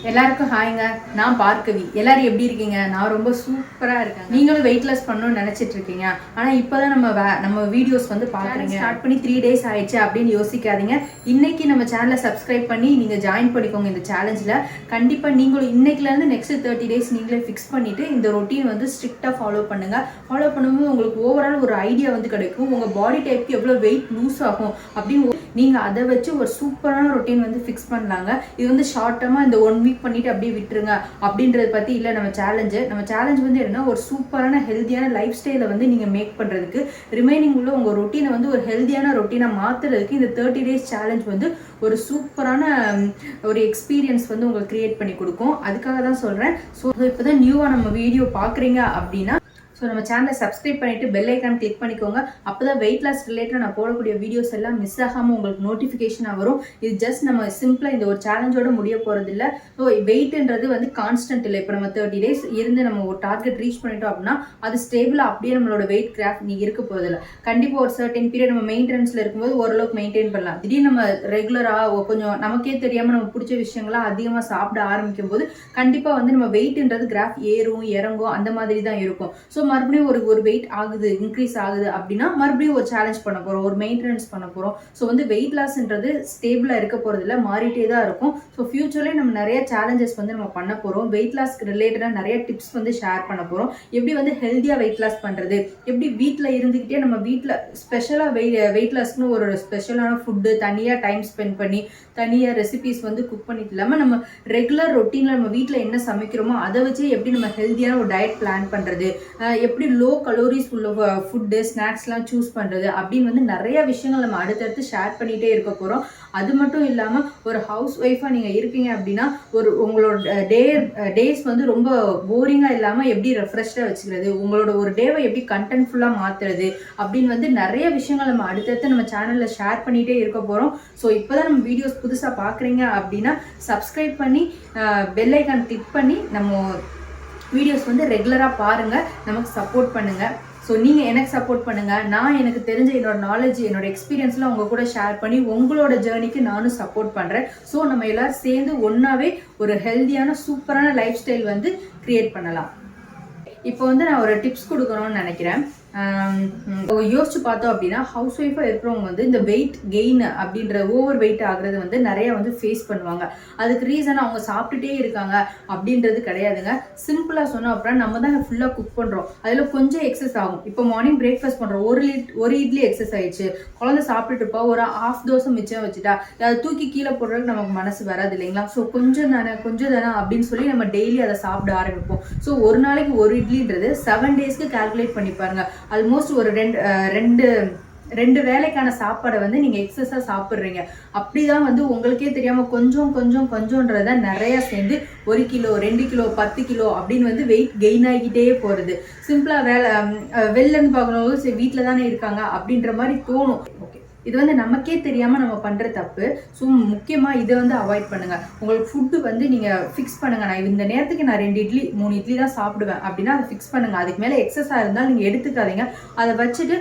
எல்லாருக்கும் ஹாய்ங்க. நான் பார்க்கவி. எல்லாரும் எப்படி இருக்கீங்க? நான் ரொம்ப சூப்பராக இருக்கேன். நீங்களும் வெயிட் லாஸ் பண்ணணும்னு நினச்சிட்டு இருக்கீங்க. ஆனால் இப்போ தான் நம்ம வீடியோஸ் வந்து பார்க்குறீங்க. ஸ்டார்ட் பண்ணி 3 days ஆயிடுச்சு அப்படின்னு யோசிக்காதீங்க. இன்னைக்கு நம்ம சேனலை சப்ஸ்கிரைப் பண்ணி நீங்கள் ஜாயின் பண்ணிக்கோங்க இந்த சேலஞ்சில். கண்டிப்பாக நீங்களும் இன்னைக்குலேருந்து நெக்ஸ்ட் 30 days நீங்களே ஃபிக்ஸ் பண்ணிவிட்டு இந்த ரொட்டீன் வந்து ஸ்ட்ரிக்டாக ஃபாலோ பண்ணுங்கள். ஃபாலோ பண்ணும்போது உங்களுக்கு ஓவரால் ஒரு ஐடியா வந்து கிடைக்கும். உங்கள் பாடி டைப்புக்கு எவ்வளோ வெயிட் லூஸ் ஆகும் அப்படின்னு நீங்கள் அதை வச்சு ஒரு சூப்பரான ரொட்டீன் வந்து ஃபிக்ஸ் பண்ணலாங்க. இது வந்து ஷார்ட் டர்மாக இந்த 1 week பண்ணிட்டு அப்படியே விட்டுருங்க அப்படின்றத பற்றி இல்லை. நம்ம சேலஞ்ச் வந்து என்னன்னா, ஒரு சூப்பரான ஹெல்த்தியான லைஃப் ஸ்டைலை வந்து நீங்கள் மேக் பண்ணுறதுக்கு, ரிமைனிங் உள்ள உங்கள் ரொட்டீனை வந்து ஒரு ஹெல்த்தியான ரொட்டீனாக மாற்றுறதுக்கு இந்த 30 days சேலஞ்ச் வந்து ஒரு சூப்பரான ஒரு எக்ஸ்பீரியன்ஸ் வந்து உங்களுக்கு கிரியேட் பண்ணி கொடுக்கும். அதுக்காக தான் சொல்கிறேன். ஸோ இப்போ தான் நியூவாக நம்ம வீடியோ பார்க்குறீங்க அப்படின்னா ஸோ நம்ம சேனலை சப்ஸ்கிரைப் பண்ணிவிட்டு பெல் ஐக்கான் கிளிக் பண்ணிக்கோங்க. அப்போ தான் வெயிட் லாஸ் ரிலேட்டடாக நான் போடக்கூடிய வீடியோஸ் எல்லாம் மிஸ் ஆகாமல் உங்களுக்கு நோட்டிஃபிகேஷனாக வரும். இது ஜஸ்ட் நம்ம சிம்பிளாக இந்த ஒரு சேலஞ்சோட முடிய போகிறது இல்லை. ஸோ வெயிட்ன்றது வந்து கான்ஸ்டன்ட் இல்லை. இப்போ நம்ம 30 days இருந்து நம்ம ஒரு டார்கெட் ரீச் பண்ணிட்டோம் அப்படின்னா அது ஸ்டேபிளாக அப்படியே நம்மளோட வெயிட் கிராஃப் நீங்கள் இருக்க போகிறதில்ல. கண்டிப்பாக ஒரு சர்டன் பீரியட் நம்ம மெயின்டெனன்ஸில் இருக்கும்போது ஓரளவுக்கு மெயின்டைன் பண்ணலாம். திடீர்னு நம்ம ரெகுலராக கொஞ்சம் நமக்கே தெரியாமல் நம்ம பிடிச்ச விஷயங்களாம் அதிகமாக சாப்பிட ஆரம்பிக்கும் போது கண்டிப்பாக வந்து நம்ம வெயிட்ன்றது கிராஃப் ஏறும் இறங்கும் அந்த மாதிரி தான் இருக்கும். ஸோ மறுபடியும் ஒரு வெயிட் ஆகுது, இன்க்ரீஸ் ஆகுது அப்படின்னா மறுபடியும் ஒரு சேலஞ்ச் பண்ண போகிறோம், ஒரு மெயின்டெனன்ஸ் பண்ண போகிறோம். ஸோ வந்து வெயிட் லாஸ்ன்றது ஸ்டேபிளாக இருக்க போகிறதில்ல, மாறிட்டே தான் இருக்கும். ஸோ ஃபியூச்சர்லேயே நம்ம நிறைய சேலஞ்சஸ் வந்து நம்ம பண்ண போகிறோம். வெயிட் லாஸ்க்கு ரிலேட்டடாக நிறைய டிப்ஸ் வந்து ஷேர் பண்ண போகிறோம். எப்படி வந்து ஹெல்த்தியாக வெயிட் லாஸ் பண்ணுறது, எப்படி வீட்டில் இருந்துக்கிட்டே நம்ம வீட்டில் ஸ்பெஷலாக வெயிட் லாஸ்க்குன்னு ஒரு ஸ்பெஷலான ஃபுட்டு தனியாக டைம் ஸ்பெண்ட் பண்ணி தனியாக ரெசிபிஸ் வந்து குக் பண்ணிட்டு இல்லாமல் நம்ம ரெகுலர் ரொட்டீனில் நம்ம வீட்டில் என்ன சமைக்கிறோமோ அதை வச்சு எப்படி நம்ம ஹெல்த்தியான ஒரு டயட் பிளான் பண்ணுறது, எப்படி லோ கலோரிஸ் உள்ள ஃபுட்டு ஸ்நாக்ஸ்லாம் சூஸ் பண்ணுறது அப்படின்னு வந்து நிறைய விஷயங்கள் நம்ம அடுத்தடுத்து ஷேர் பண்ணிகிட்டே இருக்க போகிறோம். அது மட்டும் இல்லாமல் ஒரு ஹவுஸ் ஒய்ஃபாக நீங்கள் இருக்கீங்க அப்படின்னா உங்களோட டேஸ் வந்து ரொம்ப போரிங்காக இல்லாமல் எப்படி ரெஃப்ரெஷ்டாக வச்சுக்கிறது, உங்களோட ஒரு டேவை எப்படி கண்டென்ட்ஃபுல்லாக மாற்றுறது அப்படின்னு வந்து நிறைய விஷயங்கள் நம்ம அடுத்தடுத்து நம்ம சேனலில் ஷேர் பண்ணிகிட்டே இருக்க போகிறோம். ஸோ இப்போ தான் நம்ம வீடியோஸ் புதுசாக பார்க்குறீங்க அப்படின்னா சப்ஸ்கிரைப் பண்ணி பெல் ஐக்கான் கிளிக் பண்ணி நம்ம வீடியோஸ் வந்து ரெகுலராக பாருங்கள், நமக்கு சப்போர்ட் பண்ணுங்கள். ஸோ நீங்கள் எனக்கு சப்போர்ட் பண்ணுங்கள். நான் எனக்கு தெரிஞ்ச என்னோட நாலேஜ் என்னோட எக்ஸ்பீரியன்ஸ்லாம் உங்கள் கூட ஷேர் பண்ணி உங்களோட ஜேர்னிக்கு நானும் சப்போர்ட் பண்ணுறேன். ஸோ நம்ம எல்லோரும் சேர்ந்து ஒன்றாவே ஒரு ஹெல்த்தியான சூப்பரான லைஃப் ஸ்டைல் வந்து க்ரியேட் பண்ணலாம். இப்போ வந்து நான் ஒரு டிப்ஸ் கொடுக்கணும்னு நினைக்கிறேன். யோசிச்சு பார்த்தோம் அப்படின்னா ஹவுஸ் ஒய்ஃபாக இருக்கிறவங்க வந்து இந்த வெயிட் கெயின் அப்படின்ற ஓவர் வெயிட் ஆகுறது வந்து நிறைய வந்து ஃபேஸ் பண்ணுவாங்க. அதுக்கு ரீசன் அவங்க சாப்பிட்டுட்டே இருக்காங்க அப்படின்றது கிடையாதுங்க. சிம்பிளாக சொன்னோம் அப்புறம் நம்ம தான் ஃபுல்லாக குக் பண்ணுறோம், அதில் கொஞ்சம் எக்ஸஸ் ஆகும். இப்போ மார்னிங் பிரேக்ஃபாஸ்ட் பண்ணுறோம், ஒரு இட்லி எக்ஸஸ் ஆயிடுச்சு, குழந்தை சாப்பிட்டுட்டு இருப்பா, ஒரு ஹாஃப் தோசை மிச்சம் வச்சுட்டா அதை தூக்கி கீழே போடுறதுக்கு நமக்கு மனசு வராது இல்லைங்களா? ஸோ கொஞ்சம் தானே அப்படின்னு சொல்லி நம்ம டெய்லி அதை சாப்பிட ஆரம்பிப்போம். ஸோ ஒரு நாளைக்கு ஒரு இட்லின்றது 7 daysக்கு கால்குலேட் பண்ணி பாருங்க. ஆல்மோஸ்ட் ஒரு ரெண்டு வேலைக்கான சாப்பாடை வந்து நீங்கள் எக்ஸஸாக சாப்பிட்றீங்க. அப்படிதான் வந்து உங்களுக்கே தெரியாமல் கொஞ்சம்ன்றத நிறையா சேர்ந்து 1 கிலோ 2 கிலோ 10 கிலோ அப்படின்னு வந்து வெயிட் கெயின் ஆகிக்கிட்டே போகிறது. சிம்பிளாக வெளிலன்னு பார்க்கணும், சரி வீட்டில் தானே இருக்காங்க அப்படின்ற மாதிரி தோணும். ஓகே, இது வந்து நமக்கே தெரியாமல் நம்ம பண்ணுற தப்பு. ஸோ முக்கியமாக இதை வந்து அவாய்ட் பண்ணுங்கள். உங்களுக்கு ஃபுட்டு வந்து நீங்கள் ஃபிக்ஸ் பண்ணுங்கள். நான் இந்த நேரத்துக்கு நான் 2 இட்லி 3 இட்லி தான் சாப்பிடுவேன் அப்படின்னா அதை ஃபிக்ஸ் பண்ணுங்கள். அதுக்கு மேலே எக்ஸஸாக இருந்தால் நீங்கள் எடுத்துக்காதீங்க. அதை வச்சுட்டு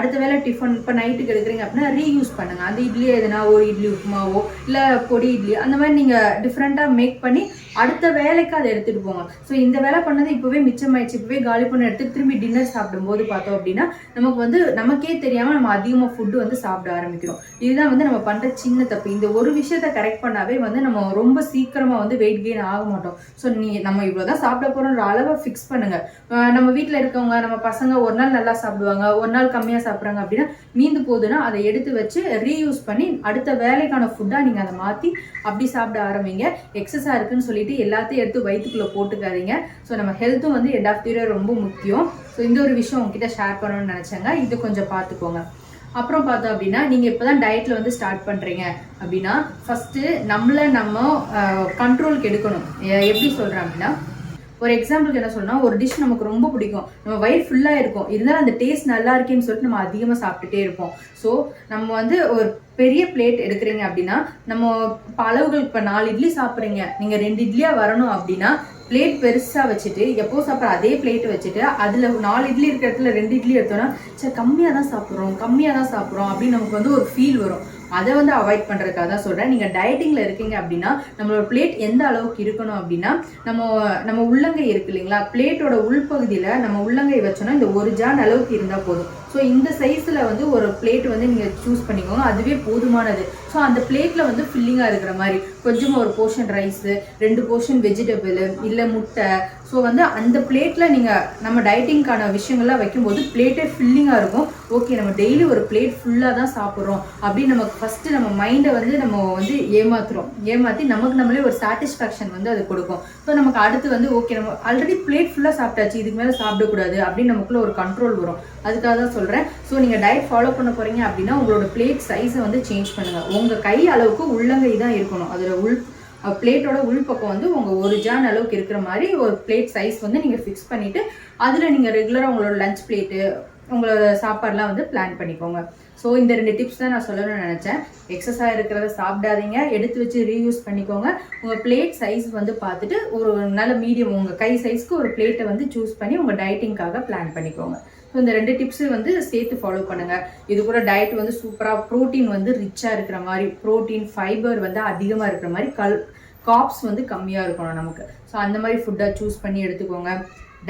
அடுத்த வேலை டிஃபன் இப்போ நைட்டுக்கு எடுக்கிறீங்க அப்படின்னா ரீயூஸ் பண்ணுங்கள். அந்த இட்லியை எதுனா ஒரு இட்லி உப்புமாவோ இல்லை பொடி இட்லி அந்த மாதிரி நீங்கள் டிஃப்ரெண்ட்டாக மேக் பண்ணி அடுத்த வேலைக்கு அதை எடுத்துகிட்டு போங்க. ஸோ இந்த வேலை பண்ணது இப்போவே மிச்சமாயிடுச்சு, இப்போவே காலி பண்ண எடுத்து திரும்பி டின்னர் சாப்பிடும்போது பார்த்தோம் அப்படின்னா நமக்கு வந்து நமக்கே தெரியாமல் நம்ம அதிகமாக ஃபுட்டு வந்து சாப்பிட ஆரம்பிக்கிறோம். இதுதான் வந்து நம்ம பண்ணுற சின்ன தப்பு. இந்த ஒரு விஷயத்த கரெக்ட் பண்ணாவே வந்து நம்ம ரொம்ப சீக்கிரமாக வந்து வெயிட் கெயின் ஆக மாட்டோம். ஸோ நம்ம இவ்வளோதான் சாப்பிட போகிறோன்ற அளவை ஃபிக்ஸ் பண்ணுங்கள். நம்ம வீட்டில் இருக்கவங்க நம்ம பசங்க ஒரு நாள் நல்லா சாப்பிடுவாங்க, ஒரு நாள் கம்மியாக சாப்பிட்றாங்க அப்படின்னா மீந்து போகுதுன்னா அதை எடுத்து வச்சு ரீயூஸ் பண்ணி அடுத்த வேலைக்கான ஃபுட்டாக நீங்கள் அதை மாற்றி அப்படி சாப்பிட ஆரம்பிங்க. எக்ஸஸாக இருக்குன்னு சொல்லிட்டு எல்லாத்தையும் எடுத்து வயிற்றுக்குள்ளே போட்டுக்காதீங்க. ஸோ நம்ம ஹெல்த்தும் வந்து எண்ட் ஆஃப் தி இயர் ரொம்ப முக்கியம். ஸோ இந்த ஒரு விஷயம் உங்ககிட்ட ஷேர் பண்ணணும்னு நினச்சேங்க. இது கொஞ்சம் பார்த்துக்கோங்க. அப்புறம் பார்த்தோம் அப்படின்னா நீங்கள் இப்போ தான் டயட்டில் வந்து ஸ்டார்ட் பண்ணுறீங்க அப்படின்னா ஃபஸ்ட்டு நம்ம கண்ட்ரோலுக்கு எடுக்கணும். எப்படி சொல்கிறேன் அப்படின்னா, ஒரு எக்ஸாம்பிளுக்கு என்ன சொல்லணும்னா, ஒரு டிஷ் நமக்கு ரொம்ப பிடிக்கும், நம்ம வயிறு ஃபுல்லாக இருக்கும், இருந்தாலும் அந்த டேஸ்ட் நல்லா இருக்கேன்னு சொல்லிட்டு நம்ம அதிகமாக சாப்பிட்டுட்டே இருப்போம். ஸோ நம்ம வந்து ஒரு பெரிய பிளேட் எடுக்கிறீங்க அப்படின்னா நம்ம இப்போ அளவுகள் இப்போ 4 இட்லி சாப்பிட்றீங்க, நீங்கள் 2 இட்லியாக வரணும் அப்படின்னா பிளேட் பெருசாக வச்சுட்டு எப்போ சாப்பிட்ற அதே பிளேட் வச்சுட்டு அதில் 4 இட்லி இருக்கிற இடத்துல 2 இட்லி எடுத்தோன்னா சரி கம்மியாக தான் சாப்பிட்றோம் அப்படின்னு நமக்கு வந்து ஒரு ஃபீல் வரும். அதை வந்து அவாய்ட் பண்ணுறதுக்காக தான் சொல்கிறேன். நீங்கள் டயட்டிங்கில் இருக்கீங்க அப்படின்னா நம்மளோட பிளேட் எந்த அளவுக்கு இருக்கணும் அப்படின்னா நம்ம உள்ளங்கை இருக்கு இல்லைங்களா, பிளேட்டோட உள்பகுதியில் நம்ம உள்ளங்கை வச்சோன்னா இந்த ஒரு ஜான் அளவுக்கு இருந்தால் போதும். ஸோ இந்த சைஸில் வந்து ஒரு பிளேட் வந்து நீங்கள் சூஸ் பண்ணிக்கோங்க, அதுவே போதுமானது. ஸோ அந்த பிளேட்டில் வந்து ஃபில்லிங்காக இருக்கிற மாதிரி கொஞ்சமாக ஒரு போர்ஷன் ரைஸு, 2 போர்ஷன் வெஜிடபிள் இல்லை முட்டை. ஸோ வந்து அந்த பிளேட்டில் நீங்கள் நம்ம டயட்டிங்கான விஷயங்கள்லாம் வைக்கும்போது பிளேட்டே ஃபில்லிங்காக இருக்கும். ஓகே, நம்ம டெய்லி ஒரு பிளேட் ஃபுல்லாக தான் சாப்பிட்றோம் அப்படின்னு நமக்கு ஃபஸ்ட்டு நம்ம மைண்டை வந்து நம்ம வந்து ஏமாற்றி நமக்கு நம்மளே ஒரு சாட்டிஸ்ஃபேக்ஷன் வந்து அது கொடுக்கும். ஸோ நமக்கு அடுத்து வந்து ஓகே, நம்ம ஆல்ரெடி பிளேட் ஃபுல்லாக சாப்பிட்டாச்சு, இதுக்கு மேலே சாப்பிடக்கூடாது அப்படின்னு நமக்குள்ள ஒரு கண்ட்ரோல் வரும். அதுக்காக தான் சொல்கிறேன். ஸோ நீங்கள் டயட் ஃபாலோ பண்ண போகிறீங்க அப்படின்னா உங்களோட பிளேட் சைஸை வந்து சேஞ்ச் பண்ணுங்கள். உங்கள் கை அளவுக்கு உள்ளங்கை தான் இருக்கணும். அதில் பிளேட்டோட உள்பக்கம் வந்து உங்கள் ஒரு ஜான் அளவுக்கு இருக்கிற மாதிரி ஒரு பிளேட் சைஸ் வந்து நீங்கள் ஃபிக்ஸ் பண்ணிவிட்டு அதில் நீங்கள் ரெகுலராக உங்களோட லஞ்ச் பிளேட்டு உங்களோட சாப்பாடுலாம் வந்து பிளான் பண்ணிக்கோங்க. ஸோ இந்த 2 டிப்ஸ் தான் நான் சொல்லணும்னு நினச்சேன். எக்ஸஸாக இருக்கிறத சாப்பிடாதீங்க, எடுத்து வச்சு ரீயூஸ் பண்ணிக்கோங்க. உங்கள் பிளேட் சைஸ் வந்து பார்த்துட்டு ஒரு நல்ல மீடியம் உங்கள் கை சைஸ்க்கு ஒரு பிளேட்டை வந்து சூஸ் பண்ணி உங்கள் டயட்டிங்காக பிளான் பண்ணிக்கோங்க. ஸோ இந்த 2 டிப்ஸு வந்து சேர்த்து ஃபாலோ பண்ணுங்கள். இது கூட டயட் வந்து சூப்பராக ப்ரோட்டீன் வந்து ரிச்சாக இருக்கிற மாதிரி, ப்ரோட்டீன் ஃபைபர் வந்து அதிகமாக இருக்கிற மாதிரி, காப்ஸ் வந்து கம்மியாக இருக்கணும் நமக்கு. ஸோ அந்த மாதிரி ஃபுட்டாக சூஸ் பண்ணி எடுத்துக்கோங்க.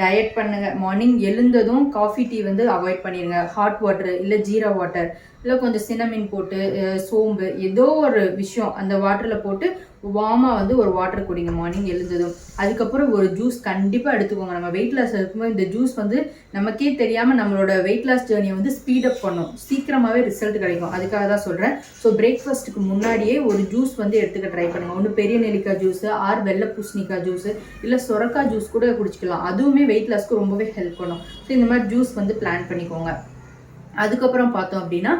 டயட் பண்ணுங்கள். மார்னிங் எழுந்ததும் காஃபி டீ வந்து அவாய்ட் பண்ணிடுங்க. ஹாட் வாட்டர் இல்லை ஜீரா வாட்டர் இல்லை கொஞ்சம் சினமின் போட்டு சோம்பு ஏதோ ஒரு விஷயம் அந்த வாட்டரில் போட்டு வார்மாக வந்து ஒரு வாட்டர் குடிங்க மார்னிங் எழுந்ததும். அதுக்கப்புறம் ஒரு ஜூஸ் கண்டிப்பாக எடுத்துக்கோங்க. நம்ம வெயிட் லாஸ் இருக்கும்போது இந்த ஜூஸ் வந்து நமக்கே தெரியாமல் நம்மளோட வெயிட் லாஸ் ஜேர்னியை வந்து ஸ்பீடப் பண்ணும், சீக்கிரமாகவே ரிசல்ட் கிடைக்கும். அதுக்காக தான் சொல்கிறேன். ஸோ பிரேக்ஃபாஸ்ட்டுக்கு முன்னாடியே ஒரு ஜூஸ் வந்து எடுத்துக்க ட்ரை பண்ணுங்கள். ஒன்று பெரிய நெல்லிக்காய் ஜூஸு, வெள்ளை பூசணிக்காய் ஜூஸு இல்லை சுரக்காய் ஜூஸ் கூட குடிச்சிக்கலாம். அதுவுமே வெயிட் லாஸ்க்கு ரொம்பவே ஹெல்ப் பண்ணும். ஸோ இந்த மாதிரி ஜூஸ் வந்து பிளான் பண்ணிக்கோங்க. அதுக்கப்புறம் பார்த்தோம் அப்படின்னா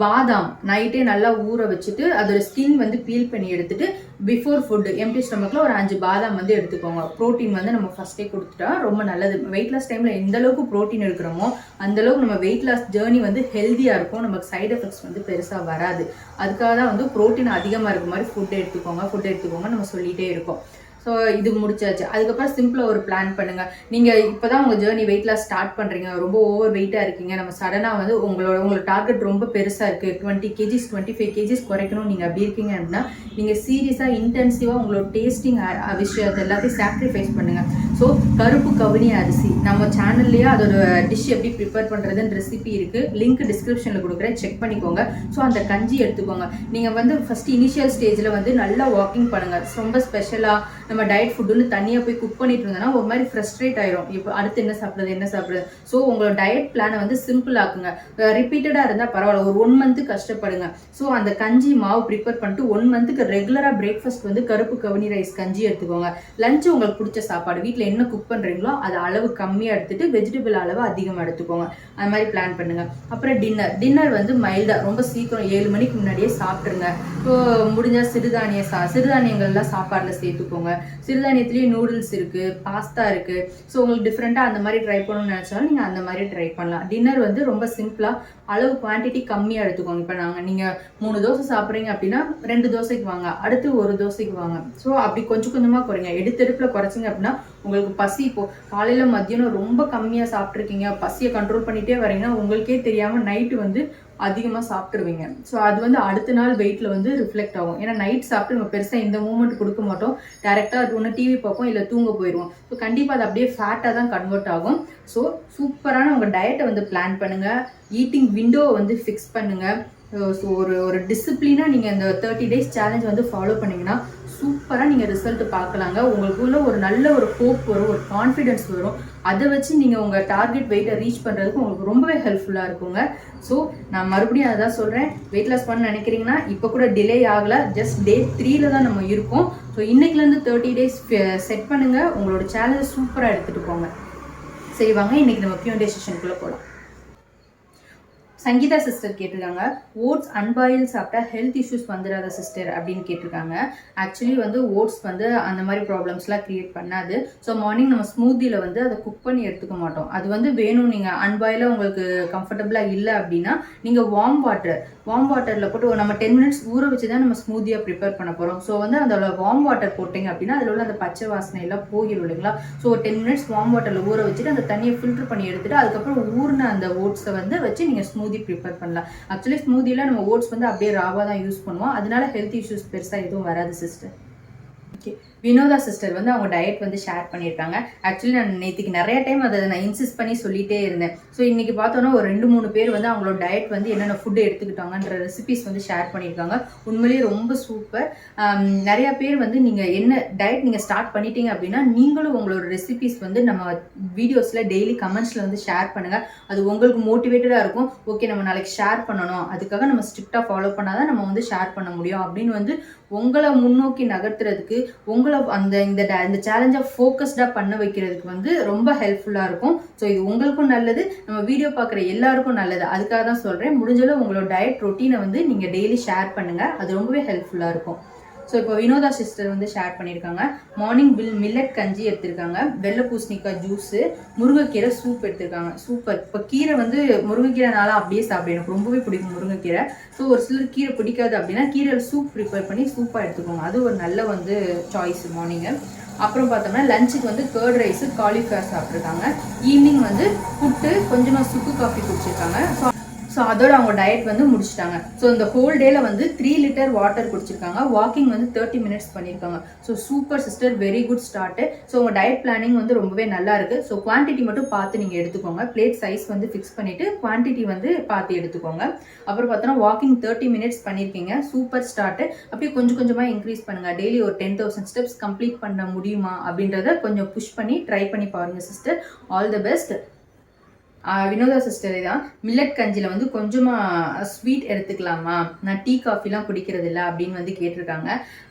பாதாம் நைட்டே நல்லா ஊற வச்சுட்டு அதோட ஸ்கின் வந்து பீல் பண்ணி எடுத்துட்டு பிஃபோர் ஃபுட்டு எம்டி ஸ்டமக்கில் ஒரு 5 பாதாம் வந்து எடுத்துக்கோங்க. ப்ரோட்டீன் வந்து நம்ம ஃபஸ்ட்டே கொடுத்துட்டா ரொம்ப நல்லது. வெயிட் லாஸ் டைமில் எந்த அளவுக்கு ப்ரோட்டீன் எடுக்கிறோமோ அந்தளவுக்கு நம்ம வெயிட் லாஸ் ஜேர்னி வந்து ஹெல்த்தியாக இருக்கும், நமக்கு சைடு எஃபெக்ட்ஸ் வந்து பெருசாக வராது. அதுக்காக தான் வந்து ப்ரோட்டீன் அதிகமாக இருக்க மாதிரி ஃபுட் எடுத்துக்கோங்க நம்ம சொல்லிகிட்டே இருக்கோம். ஸோ இது முடிச்சாச்சு. அதுக்கப்புறம் சிம்பிளாக ஒரு பிளான் பண்ணுங்கள். நீங்கள் இப்போ தான் உங்கள் ஜேர்னி வெயிட் லாஸ் ஸ்டார்ட் பண்ணுறீங்க, ரொம்ப ஓவர் வெயிட்டாக இருக்கீங்க, நம்ம சடனாக வந்து உங்களோட டார்கெட் ரொம்ப பெருசாக இருக்குது, 20 kgs 25 kgs குறைக்கணும் நீங்கள் அப்படி இருக்கீங்க அப்படின்னா நீங்கள் சீரியஸாக இன்டென்சிவாக உங்களோட டேஸ்டிங் விஷயத்தை எல்லாத்தையும் சாக்ரிஃபைஸ் பண்ணுங்கள். ஸோ கருப்பு கவுனி அரிசி நம்ம சேனல்லையே அதோட டிஷ் எப்படி ப்ரிப்பேர் பண்ணுறதுன்னு ரெசிபி இருக்குது, லிங்க் டிஸ்கிரிப்ஷனில் கொடுக்குறேன், செக் பண்ணிக்கோங்க. ஸோ அந்த கஞ்சி எடுத்துக்கோங்க. நீங்கள் வந்து ஃபஸ்ட்டு இனிஷியல் ஸ்டேஜில் வந்து நல்லா வாக்கிங் பண்ணுங்கள். ரொம்ப ஸ்பெஷலாக நம்ம டயட் ஃபுட்டுன்னு தனியாக போய் குக் பண்ணிட்டு இருந்தோம்னா ஒரு மாதிரி ஃப்ரஸ்ட்ரேட் ஆயிரும். இப்போ அடுத்து என்ன சாப்பிட்றது. ஸோ உங்களோட டயட் பிளானை வந்து சிம்பிள் ஆக்குங்க. ரிப்பீட்டடாக இருந்தால் பரவாயில்ல, ஒரு 1 மந்த்து கஷ்டப்படுங்க. ஸோ அந்த கஞ்சி மாவு ப்ரிப்பேர் பண்ணிட்டு 1 மந்த்துக்கு ரெகுலராக பிரேக்ஃபாஸ்ட் வந்து கருப்பு கவுனி ரைஸ் கஞ்சி எடுத்துக்கோங்க. லஞ்சு உங்களுக்கு பிடிச்ச சாப்பாடு வீட்டில் என்ன குக் பண்ணுறீங்களோ அது அளவு கம்மியாக எடுத்துட்டு வெஜிடபிள் அளவு அதிகமாக எடுத்துக்கோங்க. அது மாதிரி பிளான் பண்ணுங்க. அப்புறம் டின்னர் வந்து மைல்டாக ரொம்ப சீக்கிரம் 7 மணிக்கு முன்னாடியே சாப்பிட்ருங்க. ஸோ முடிஞ்சால் சிறுதானியங்கள்லாம் சாப்பாடில் சேர்த்துக்கோங்க. சிறுதானியத்துலேயே நூடுல்ஸ் இருக்குது, பாஸ்தா இருக்குது. ஸோ உங்களுக்கு டிஃப்ரெண்ட்டாக அந்த மாதிரி ட்ரை பண்ணணும்னு நினச்சாலும் நீங்கள் அந்த மாதிரி ட்ரை பண்ணலாம். டின்னர் வந்து ரொம்ப சிம்பிளாக அளவு குவான்டிட்டி கம்மியாக எடுத்துக்கோங்க. இப்போ நீங்கள் 3 தோசை சாப்பிட்றீங்க அப்படின்னா 2 தோசைக்கு வாங்க, அடுத்து 1 தோசைக்கு வாங்க. ஸோ அப்படி கொஞ்சம் கொஞ்சமாக குறைங்க. எடுத்தெடுப்பில் குறைச்சிங்க அப்படின்னா உங்களுக்கு பசி இப்போ காலையில் மதியானம் ரொம்ப கம்மியாக சாப்பிட்ருக்கீங்க, பசியை கண்ட்ரோல் பண்ணிகிட்டே வரீங்கன்னா உங்களுக்கே தெரியாமல் நைட்டு வந்து அதிகமாக சாப்பிட்ருவீங்க. ஸோ அது வந்து அடுத்த நாள் வெயிட்டில் வந்து ரிஃப்ளெக்ட் ஆகும். ஏன்னா நைட் சாப்பிட்டு நம்ம பெருசாக இந்த மூமெண்ட் கொடுக்க மாட்டோம், டேரெக்டாக அது ஒன்று டிவி பார்ப்போம் இல்லை தூங்க போயிடுவோம். ஸோ கண்டிப்பாக அது அப்படியே ஃபேட்டாக தான் கன்வெர்ட் ஆகும். ஸோ சூப்பரான உங்கள் டயட்டை வந்து பிளான் பண்ணுங்கள், ஈட்டிங் விண்டோவை வந்து ஃபிக்ஸ் பண்ணுங்கள். ஸோ ஒரு டிசிப்ளினாக நீங்கள் இந்த 30 days சேலஞ்ச் வந்து ஃபாலோ பண்ணிங்கன்னா சூப்பராக நீங்கள் ரிசல்ட் பார்க்கலாங்க. உங்களுக்குள்ள ஒரு நல்ல ஒரு ஹோப் வரும், ஒரு கான்ஃபிடென்ஸ் வரும். அதை வச்சு நீங்கள் உங்கள் டார்கெட் வெயிட்டை ரீச் பண்ணுறதுக்கு உங்களுக்கு ரொம்பவே ஹெல்ப்ஃபுல்லாக இருக்குங்க. ஸோ நான் மறுபடியும் அதை தான் சொல்கிறேன், வெயிட் லாஸ் பண்ண நினைக்கிறீங்கன்னா இப்போ கூட டிலே ஆகலை, ஜஸ்ட் day 3 தான் நம்ம இருக்கோம். ஸோ இன்னைக்குலேருந்து 30 days செட் பண்ணுங்கள், உங்களோட சேலஞ்சை சூப்பராக எடுத்துகிட்டு போங்க. சரி வாங்க இன்றைக்கி நம்ம Q&A செஷனுக்குள்ளே போகலாம். சங்கீதா சிஸ்டர் கேட்டிருக்காங்க, ஓட்ஸ் அன்பாயில் சாப்பிட்டா ஹெல்த் இஷ்யூஸ் வந்துடாத சிஸ்டர் அப்படின்னு கேட்டிருக்காங்க. ஆக்சுவலி வந்து ஓட்ஸ் வந்து அந்த மாதிரி ப்ராப்ளம்ஸ்லாம் க்ரியேட் பண்ணாது. ஸோ மார்னிங் நம்ம ஸ்மூத்தியில் வந்து அதை குக் பண்ணி எடுத்துக்க மாட்டோம். அது வந்து வேணும், நீங்கள் அன்பாயிலாக உங்களுக்கு கம்ஃபர்டபுளாக இல்லை அப்படின்னா நீங்கள் வார்ம் வாட்டர் வார்ம் வாட்டரில் போட்டு நம்ம 10 மினிட்ஸ் ஊற வச்சு தான் நம்ம ஸ்மூத்தியாக ப்ரிப்பேர் பண்ண போகிறோம். ஸோ வந்து அதோட வார்ம் வாட்டர் போட்டிங்க அப்படின்னா அதில் உள்ள அந்த பச்சை வாசனை எல்லாம் போகிடும் இல்லைங்களா. ஸோ 10 மினிட்ஸ் வார்ம் வாட்டரில் ஊற வச்சுட்டு அந்த தண்ணியை ஃபில்டர் பண்ணி எடுத்துட்டு அதுக்கப்புறம் ஊறின அந்த ஓட்ஸை வந்து வச்சு நீங்கள் ஸ்மூதி ப்ரிப்பேர் பண்ணலாம். ஆக்சுவலி ஸ்மூதியில் நம்ம ஓட்ஸ் வந்து அப்படியே ராவாக தான் யூஸ் பண்ணுவோம். அதனால ஹெல்த் இஷ்யூஸ் பெருசாக எதுவும் வராது சிஸ்டர். ஓகே, வினோதா சிஸ்டர் வந்து அவங்க டயட் வந்து ஷேர் பண்ணியிருக்காங்க. ஆக்சுவலி நான் நேற்றுக்கு நிறைய டைம் அதை நான் இன்சிஸ்ட் பண்ணி சொல்லிட்டே இருந்தேன். ஸோ இன்றைக்கி பார்த்தோன்னா ஒரு 2-3 பேர் வந்து அவங்களோட டயட் வந்து என்னென்ன ஃபுட்டு எடுத்துக்கிட்டாங்கன்ற ரெசிபிஸ் வந்து ஷேர் பண்ணியிருக்காங்க. உண்மையிலேயே ரொம்ப சூப்பர். நிறையா பேர் வந்து நீங்கள் என்ன டயட் நீங்கள் ஸ்டார்ட் பண்ணிட்டீங்க அப்படின்னா நீங்களும் உங்களோட ரெசிபிஸ் வந்து நம்ம வீடியோஸில் டெய்லி கமெண்ட்ஸில் வந்து ஷேர் பண்ணுங்கள். அது உங்களுக்கு மோட்டிவேட்டடாக இருக்கும். ஓகே, நம்ம நாளைக்கு ஷேர் பண்ணணும், அதுக்காக நம்ம ஸ்ட்ரிக்டாக ஃபாலோ பண்ணால் தான் நம்ம வந்து ஷேர் பண்ண முடியும் அப்படின்னு வந்து உங்களை முன்னோக்கி நகர்த்துறதுக்கு, உங்களை இந்த சேலஞ்சை ஃபோக்கஸ்டாக பண்ண வைக்கிறதுக்கு வந்து ரொம்ப ஹெல்ப்ஃபுல்லாக இருக்கும். ஸோ இது உங்களுக்கும் நல்லது, நம்ம வீடியோ பார்க்குற எல்லாருக்கும் நல்லது. அதுக்காக தான் சொல்கிறேன். முடிஞ்சளவு உங்களோட டயட் ரொட்டீனை வந்து நீங்கள் டெய்லி ஷேர் பண்ணுங்கள். அது ரொம்பவே ஹெல்ப்ஃபுல்லாக இருக்கும். ஸோ இப்போ வினோதா சிஸ்டர் வந்து ஷேர் பண்ணியிருக்காங்க. மார்னிங் மில்லட் கஞ்சி எடுத்திருக்காங்க, வெள்ளை பூசணிக்காய் ஜூஸு, முருங்கைக்கீரை சூப் எடுத்திருக்காங்க. சூப்பர். இப்போ கீரை வந்து முருங்கைக்கீரைனால அப்படியே சாப்பிடும், எனக்கு ரொம்பவே பிடிக்கும் முருங்கைக்கீரை. ஸோ ஒரு சிலர் கீரை பிடிக்காது அப்படின்னா கீரையில் சூப் ப்ரிப்பேர் பண்ணி சூப்பாக எடுத்துக்கோங்க. அது ஒரு நல்ல வந்து சாய்ஸ் மார்னிங்கு. அப்புறம் பார்த்தோம்னா லஞ்சுக்கு வந்து கர்ட் ரைஸு காலிஃப்ளவர் சாப்பிட்ருக்காங்க. ஈவினிங் வந்து புட்டு கொஞ்சமாக சுக்கு காஃபி குடிச்சிருக்காங்க. ஸோ அதோட அவங்க டயட் வந்து முடிச்சிட்டாங்க. ஸோ இந்த ஹோல் டேல வந்து 3 லிட்டர் வாட்டர் குடிச்சிருக்காங்க. வாக்கிங் வந்து 30 மினிட்ஸ் பண்ணியிருக்காங்க. So super sister, very good start. So உங்கள் டயட் பிளானிங் வந்து ரொம்பவே நல்லா இருக்குது. ஸோ குவான்டிட்டி மட்டும் பார்த்து நீங்கள் எடுத்துக்கோங்க. பிளேட் சைஸ் வந்து ஃபிக்ஸ் பண்ணிவிட்டு குவான்டிட்டி வந்து பார்த்து எடுத்துக்கோங்க. அப்புறம் பார்த்தோன்னா வாக்கிங் 30 மினிட்ஸ் பண்ணியிருக்கீங்க. Super start. அப்படியே கொஞ்சம் கொஞ்சமாக இன்க்ரீஸ் பண்ணுங்கள். டெய்லி ஒரு 10,000 ஸ்டெப்ஸ் கம்ப்ளீட் பண்ண முடியுமா அப்படின்றத கொஞ்சம் புஷ் பண்ணி ட்ரை பண்ணி பாருங்கள் sister. All the best. Vinodha சிஸ்டரே தான் மில்லட் கஞ்சியில் வந்து கொஞ்சமாக ஸ்வீட் எடுத்துக்கலாமா, நான் டீ காஃபிலாம் குடிக்கிறது இல்லை அப்படின்னு வந்து கேட்டிருக்காங்க.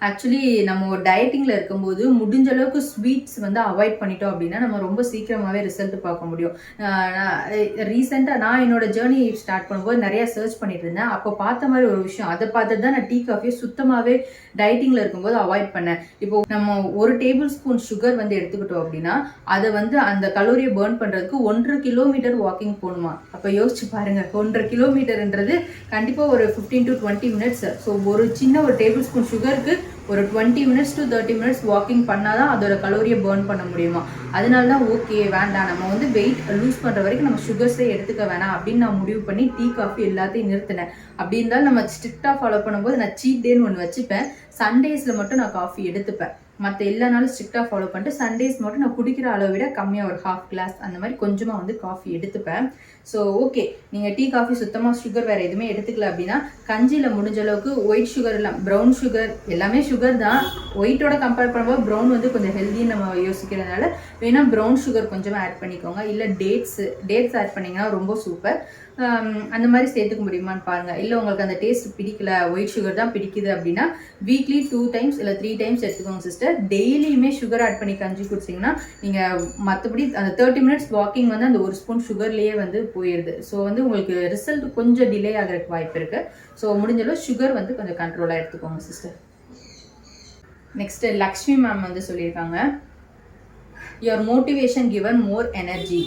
ஆக்சுவலி நம்ம டயட்டிங்கில் இருக்கும்போது முடிஞ்ச அளவுக்கு ஸ்வீட்ஸ் வந்து அவாய்ட் பண்ணிட்டோம் அப்படின்னா நம்ம ரொம்ப சீக்கிரமாகவே ரிசல்ட் பார்க்க முடியும். ரீசெண்டாக நான் என்னோட ஜேர்னி ஸ்டார்ட் பண்ணும்போது நிறையா சர்ச் பண்ணிட்டு இருந்தேன். அப்போ பார்த்த மாதிரி ஒரு விஷயம், அதை பார்த்துட்டு தான் நான் டீ காஃபியை சுத்தமாகவே டயட்டிங்கில் இருக்கும்போது அவாய்ட் பண்ணேன். இப்போ நம்ம 1 டேபிள் ஸ்பூன் சுகர் வந்து எடுத்துக்கிட்டோம் அப்படின்னா அதை வந்து அந்த கலோரியை பர்ன் பண்ணுறதுக்கு 1 கிலோமீட்டர் வாக்கிங் போகணுமா. அப்போ யோசிச்சு பாருங்க, 1.5 கிலோமீட்டர்ன்றது கண்டிப்பாக ஒரு 15 to 20 மினிட்ஸ். ஸோ ஒரு சின்ன ஒரு டேபிள் ஸ்பூன் சுகருக்கு ஒரு 20 மினிட்ஸ் to 30 மினிட்ஸ் வாக்கிங் பண்ணால் தான் அதோட கலோரியை பர்ன் பண்ண முடியுமா. அதனால தான் ஓகே வேண்டாம், நம்ம வந்து வெயிட் லூஸ் பண்ணுற வரைக்கும் நம்ம சுகர்ஸே எடுத்துக்க வேணாம் அப்படின்னு நான் முடிவு பண்ணி டீ காஃபி எல்லாத்தையும் நிறுத்தினேன். அப்படி இருந்தாலும் நம்ம ஸ்ட்ரிக்டாக ஃபாலோ பண்ணும்போது நான் சீட் டேன்னு ஒன்று வச்சுப்பேன். சண்டேஸில் மட்டும் நான் காஃபி எடுத்துப்பேன். மற்ற எல்லா நாளும் ஸ்ட்ரிக்டாக ஃபாலோ பண்ணிட்டு சண்டேஸ் மட்டும் நான் குடிக்கிற அளவை விட கம்மியாக ஒரு 1/2 கிளாஸ் அந்த மாதிரி கொஞ்சமாக வந்து காஃபி எடுத்துப்பேன். ஸோ ஓகே, நீங்கள் டீ காஃபி சுத்தமாக சுகர் வேறு எதுவுமே எடுத்துக்கல அப்படின்னா கஞ்சியில் முடிஞ்ச அளவுக்கு ஒயிட் சுகர் இல்லை ப்ரௌன் சுகர், எல்லாமே சுகர் தான். ஒயிட்டோட கம்பேர் பண்ணும்போது ப்ரௌன் வந்து கொஞ்சம் ஹெல்த்தின்னு நம்ம யோசிக்கிறதுனால வேணால் ப்ரௌன் சுகர் கொஞ்சமாக ஆட் பண்ணிக்கோங்க. இல்லை டேட்ஸ் ஆட் பண்ணிங்கன்னா ரொம்ப சூப்பர். அந்த மாதிரி சேர்த்துக்க முடியுமான்னு பாருங்கள். இல்லை உங்களுக்கு அந்த டேஸ்ட் பிடிக்கல, ஒயிட் சுகர் தான் பிடிக்குது அப்படின்னா வீக்லி 2 டைம்ஸ் இல்லை 3 டைம்ஸ் எடுத்துக்கோங்க சிஸ்டர். டெய்லியுமே சுகர் ஆட் பண்ணி கஞ்சி குடிச்சிங்கன்னா நீங்கள் மற்றபடி அந்த 30 மினிட்ஸ் வாக்கிங் வந்து அந்த 1 ஸ்பூன் சுகர்லேயே வந்து போயிடுது. ஸோ வந்து உங்களுக்கு ரிசல்ட் கொஞ்சம் டிலே ஆகிறதுக்கு வாய்ப்பு இருக்குது. ஸோ முடிஞ்சளவு சுகர் வந்து கொஞ்சம் கண்ட்ரோலாக எடுத்துக்கோங்க சிஸ்டர். நெக்ஸ்ட் லக்ஷ்மி மேம் வந்து சொல்லியிருக்காங்க, your motivation given more energy,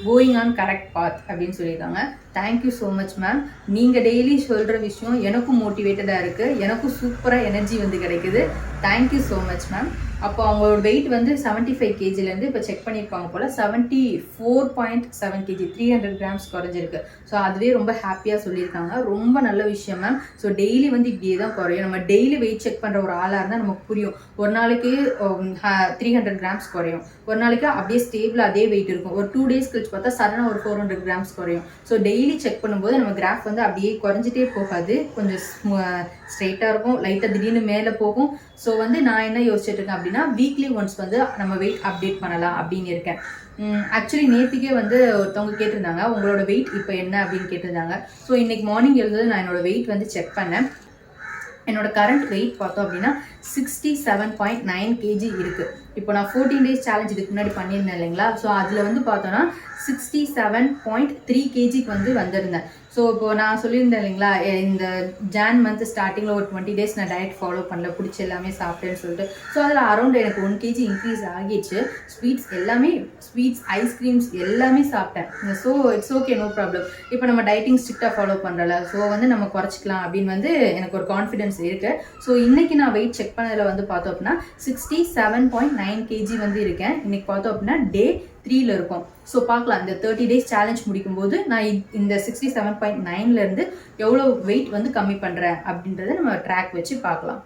going on correct path அப்படின்னு சொல்லியிருக்காங்க. Thank you so much ma'am. நீங்கள் டெய்லி சொல்கிற விஷயம் எனக்கும் மோட்டிவேட்டடாக இருக்குது, எனக்கும் சூப்பராக எனர்ஜி வந்து கிடைக்குது. Thank you so much ma'am. அப்போ அவங்களோட வெயிட் வந்து 75 kgலேருந்து இப்போ செக் பண்ணியிருப்பாங்க போல் 74.7 kg, 300 grams குறைஞ்சிருக்கு. ஸோ அதுவே ரொம்ப ஹாப்பியாக சொல்லியிருக்காங்க. ரொம்ப நல்ல விஷயம் மேம். ஸோ டெய்லி வந்து இப்படியே தான் குறையும். நம்ம டெய்லி வெயிட் செக் பண்ணுற ஒரு ஆளாக இருந்தால் நமக்கு புரியும். ஒரு நாளைக்கு 300 grams குறையும், ஒரு நாளைக்கு அப்படியே ஸ்டேபிளாக அதே வெயிட் இருக்கும். ஒரு 2 days கழிச்சு பார்த்தா சடனாக ஒரு 400 grams குறையும். ஸோ டெய்லி செக் பண்ணும்போது நம்ம கிராஃப் வந்து அப்படியே குறைஞ்சிட்டே போகாது, கொஞ்சம் ஸ்ட்ரெயிட்டாக இருக்கும், லைட்டாக திடீர்னு மேலே போகும். ஸோ வந்து நான் என்ன யோசிச்சுட்டு இருக்கேன் அப்படின்னா வீக்லி ஒன்ஸ் வந்து நம்ம வெயிட் அப்டேட் பண்ணலாம் அப்படின்னு இருக்கேன். ஆக்சுவலி நேற்றுக்கே வந்து ஒருத்தவங்க கேட்டிருந்தாங்க உங்களோட வெயிட் இப்போ என்ன அப்படின்னு கேட்டிருந்தாங்க. ஸோ இன்றைக்கி மார்னிங் எழுதுறது நான் என்னோடய வெயிட் வந்து செக் பண்ணேன். என்னோட கரண்ட் வெயிட் பார்த்தோம் அப்படின்னா 67.9 kg இருக்குது. இப்போ நான் 14 days சேலஞ்ச் இதுக்கு முன்னாடி பண்ணியிருந்தேன் இல்லைங்களா. ஸோ அதில் வந்து பார்த்தோன்னா 67.3 kgக்கு வந்து வந்திருந்தேன். ஸோ இப்போ நான் சொல்லியிருந்தேன் இல்லைங்களா, இந்த ஜான் மந்த் ஸ்டார்டிங்கில் ஒரு 20 days நான் டயட் ஃபாலோ பண்ணல, பிடிச்ச எல்லாமே சாப்பிட்டேன்னு சொல்லிட்டு. ஸோ அதில் அரௌண்ட் எனக்கு 1 kg இன்க்ரீஸ் ஆகிடுச்சு. ஸ்வீட்ஸ் ஐஸ்கிரீம்ஸ் எல்லாமே சாப்பிட்டேன். So it's okay, no problem. இப்போ நம்ம டயட்டிங் ஸ்ட்ரிக்டாக ஃபாலோ பண்ணுறல, ஸோ வந்து நம்ம குறைச்சிக்கலாம் அப்படின்னு வந்து எனக்கு ஒரு கான்ஃபிடென்ஸ் இருக்குது. ஸோ இன்றைக்கி நான் வெயிட் செக் பண்ணதில் வந்து பார்த்தோம் அப்படின்னா 67.9 kg வந்து இருக்கேன். இன்றைக்கி பார்த்தோம் அப்படின்னா டே 3ல் இருக்கும். ஸோ பார்க்கலாம், இந்த 30 days சேலஞ்ச் முடிக்கும்போது நான் இந்த 67.9லேருந்து எவ்வளோ வெயிட் வந்து கம்மி பண்ணுறேன் அப்படின்றத நம்ம ட்ராக் வச்சு பார்க்கலாம்.